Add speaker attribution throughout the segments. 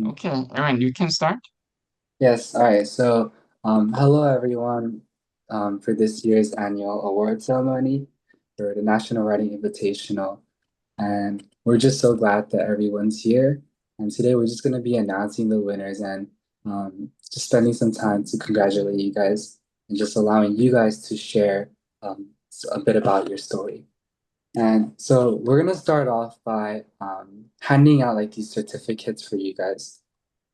Speaker 1: Okay, Aaron, you can start.
Speaker 2: Yes, all right. Hello everyone for this year's annual award ceremony for the National Writing Invitational. And we're just so glad that everyone's here. And today we're just going to be announcing the winners and just spending some time to congratulate you guys and just allowing you guys to share a bit about your story. And so we're going to start off by handing out like these certificates for you guys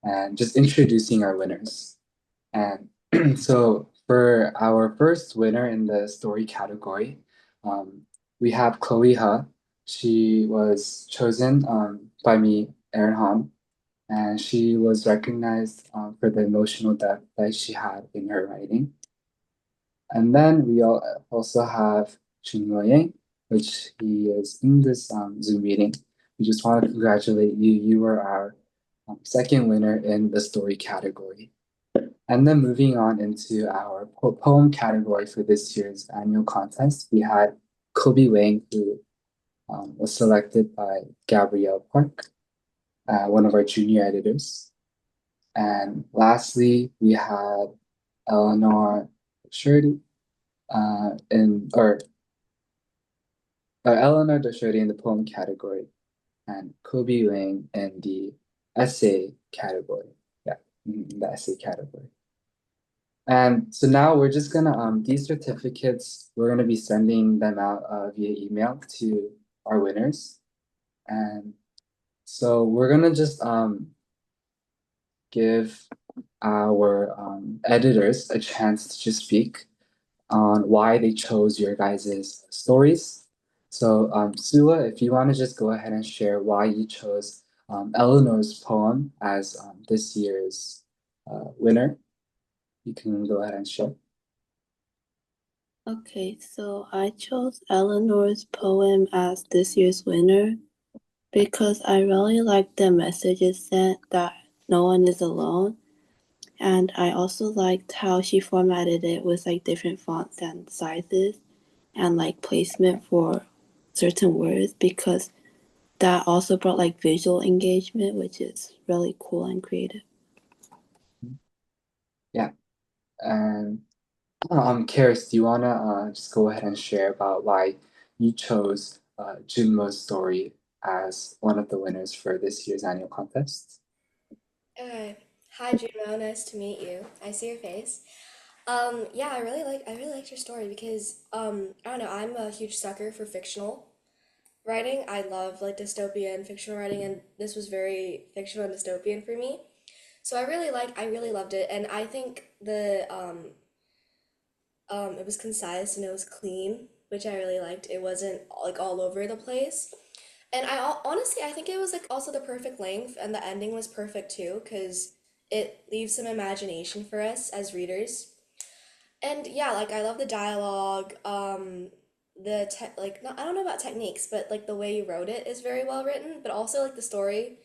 Speaker 2: and just introducing our winners. And so for our first winner in the story category, um, we have Chloe Ha. She was chosen by me, Aaron Han, and she was recognized for the emotional depth that she had in her writing. And then we also have Junmo, which he is in this Zoom meeting. We just want to congratulate you. You were our second winner in the story category. And then moving on into our poem category for this year's annual contest, we had Kobe Wang, who was selected by Gabrielle Park, one of our junior editors. And lastly, we had Eleanor Docherty, Eleanor Docherty in the poem category, and Kobe Wang in the essay category. Yeah, the essay category. And so now we're just gonna these certificates, we're gonna be sending them out via email to our winners. And so we're gonna just give our editors a chance to just speak on why they chose your guys' stories. So Sula, if you want to just go ahead and share why you chose Eleanor's poem as this year's winner, you can go ahead and share.
Speaker 3: Okay, so I chose Eleanor's poem as this year's winner because I really like the message it sent that no one is alone. And I also liked how she formatted it with like different fonts and sizes and like placement for certain words because that also brought like visual engagement, which is really cool and creative.
Speaker 2: Yeah. And Karis, do you wanna just go ahead and share about why you chose Junmo's story as one of the winners for this year's annual contest?
Speaker 4: Okay. Hi, Juno. Nice to meet you. I see your face. Yeah, I really liked your story because I don't know, I'm a huge sucker for fictional writing. I love like dystopian fictional writing, and this was very fictional and dystopian for me. So I really loved it, and I think it was concise and it was clean, which I really liked. It wasn't like all over the place. And honestly, I think it was like also the perfect length, and the ending was perfect too, because it leaves some imagination for us as readers. And yeah, like I love the dialogue, like not, I don't know about techniques, but like the way you wrote it is very well written, but also like the story.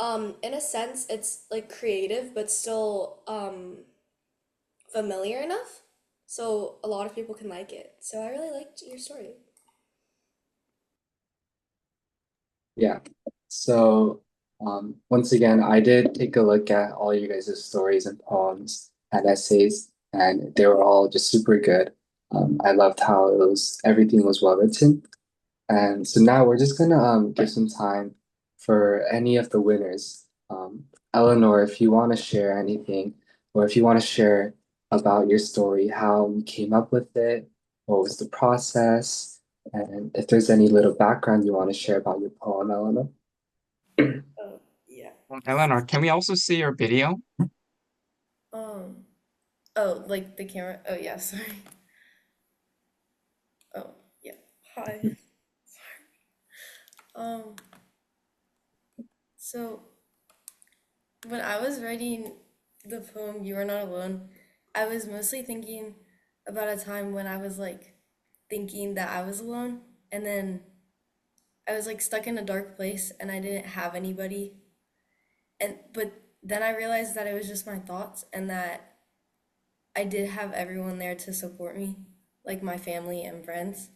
Speaker 4: In a sense, it's like creative, but still familiar enough, so a lot of people can like it. So I really liked your story.
Speaker 2: Yeah. So once again, I did take a look at all you guys' stories and poems and essays, and they were all just super good. I loved how everything was well written. And so now we're just gonna give some time for any of the winners. Eleanor, if you want to share anything, or if you want to share about your story, how you came up with it, what was the process, and if there's any little background you want to share about your poem, Eleanor.
Speaker 4: Oh, yeah.
Speaker 1: Eleanor, can we also see your video?
Speaker 4: Um, oh, like the camera. Oh, yeah, sorry. Oh, yeah. Hi. Um, so when I was writing the poem You Are Not Alone, I was mostly thinking about a time when I was like thinking that I was alone, and then I was like stuck in a dark place and I didn't have anybody. And but then I realized that it was just my thoughts and that I did have everyone there to support me, like my family and friends.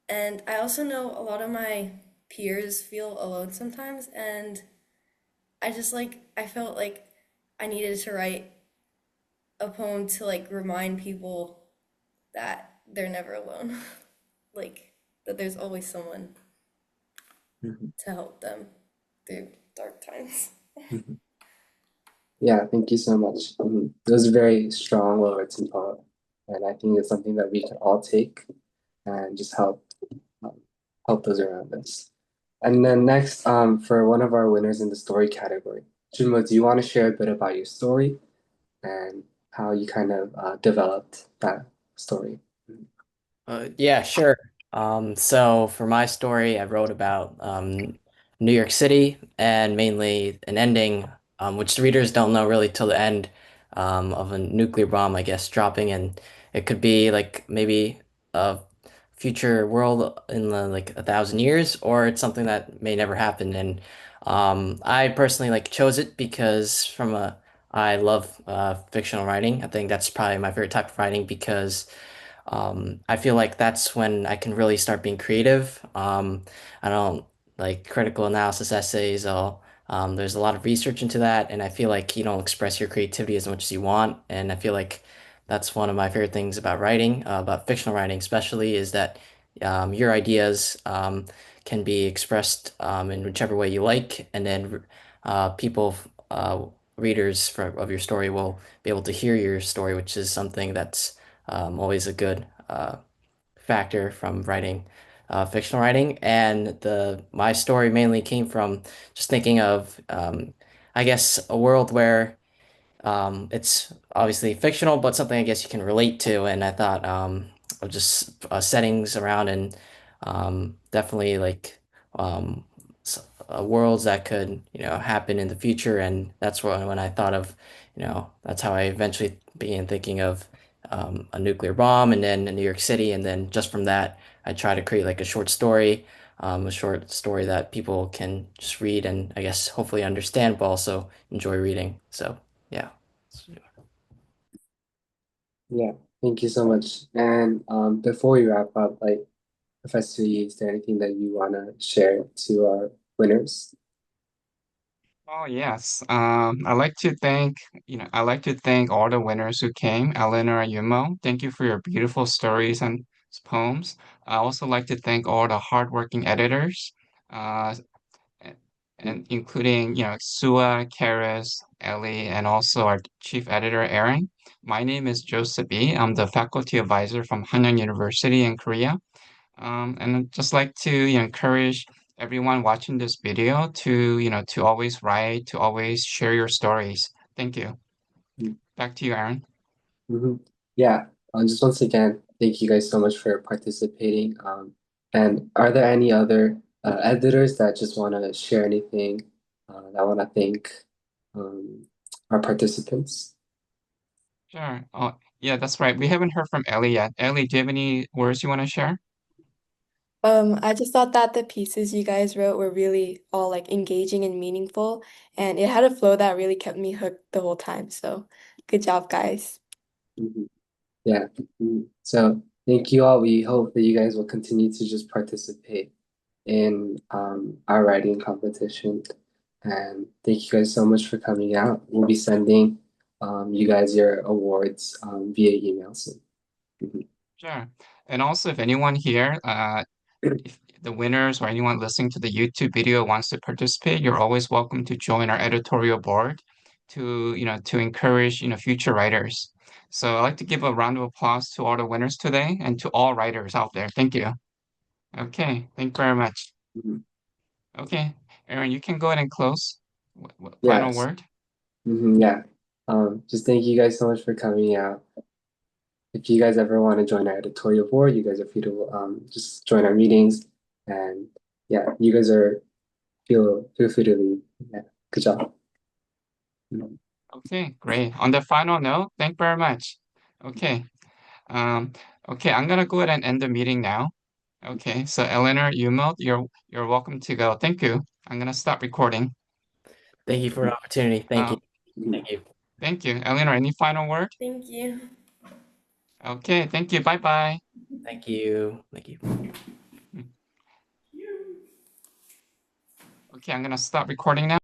Speaker 4: And I also know a lot of my peers feel alone sometimes, and I just like I felt like I needed to write a poem to like remind people that they're never alone. Like that there's always someone
Speaker 2: Mhm.
Speaker 4: to help them through dark times.
Speaker 2: Mhm. Yeah, thank you so much. It was a very strong, well-written poem, and I think it's something that we can all take and just um, help those around us. And then next, for one of our winners in the story category, Junmo, do you want to share a bit about your story and how you kind of developed that story?
Speaker 5: Yeah, sure. So for my story, I wrote about New York City and mainly an ending, which the readers don't know really till the end of a nuclear bomb, I guess, dropping, and it could be like maybe a future world in like 1,000 years, or it's something that may never happen. And I personally like chose it because I love fictional writing. I think that's probably my favorite type of writing because I feel like that's when I can really start being creative. I don't like critical analysis essays. There's a lot of research into that, and I feel like you don't express your creativity as much as you want. And I feel like that's one of my favorite things about writing, about fictional writing especially, is that your ideas can be expressed in whichever way you like, and then people, readers of your story will be able to hear your story, which is something that's always a good factor from writing fictional writing. And the my story mainly came from just thinking of, I guess, a world where it's obviously fictional, but something I guess you can relate to. And I thought of just settings around and definitely like worlds that could, happen in the future. And that's when I thought of, that's how I eventually began thinking of a nuclear bomb and then in New York City. And then just from that, I try to create like a short story that people can just read and I guess hopefully understand, but also enjoy reading. So, yeah.
Speaker 2: Yeah, thank you so much. And before we wrap up, like Professor Yi, is there anything that you want to share to our winners?
Speaker 1: Oh yes. I'd like to thank all the winners who came, Eleanor and Yumo. Thank you for your beautiful stories and poems. I also like to thank all the hardworking editors, uh, a- and including, Sua, Karis, Ellie, and also our chief editor, Aaron. My name is Joseph E. I'm the faculty advisor from Hanyang University in Korea. And I'd just like to, encourage everyone watching this video to, to always write, to always share your stories. Thank you. Back to you, Aaron.
Speaker 2: Mm-hmm. Yeah, just once again, thank you guys so much for participating. And are there any other editors that just want to share anything that want to thank um, our participants?
Speaker 1: Sure. Oh, yeah, that's right. We haven't heard from Ellie yet. Ellie, do you have any words you want to share?
Speaker 6: I just thought that the pieces you guys wrote were really all like engaging and meaningful, and it had a flow that really kept me hooked the whole time. So, good job, guys.
Speaker 2: Mhm. Yeah. So thank you all. We hope that you guys will continue to just participate in our writing competition. And thank you guys so much for coming out. We'll be sending you guys your awards via email soon. Mhm.
Speaker 1: Sure. And also, if anyone here, if the winners or anyone listening to the YouTube video wants to participate, you're always welcome to join our editorial board to, to encourage, future writers. So I'd like to give a round of applause to all the winners today and to all writers out there. Thank you. Okay, thank you very much.
Speaker 2: Mhm.
Speaker 1: Okay, Aaron, you can go ahead and close. Final
Speaker 2: Yes.
Speaker 1: word.
Speaker 2: Yeah. Just thank you guys so much for coming out. If you guys ever want to join our editorial board, you guys are free to just join our meetings. And yeah, you guys are feel free to leave. Yeah, good job. Mhm.
Speaker 1: Okay, great. On the final note, thank you very much. Okay. Um, okay, I'm gonna go ahead and end the meeting now. Okay, so Eleanor, you're welcome to go. Thank you. I'm gonna stop recording.
Speaker 5: Thank you for the opportunity. Thank you.
Speaker 1: Um,
Speaker 2: Mhm.
Speaker 5: Thank you.
Speaker 1: thank you. Eleanor, any final word?
Speaker 4: Thank you.
Speaker 1: Okay, thank you. Bye bye.
Speaker 5: Thank you. Thank you.
Speaker 1: Okay, I'm gonna stop recording now.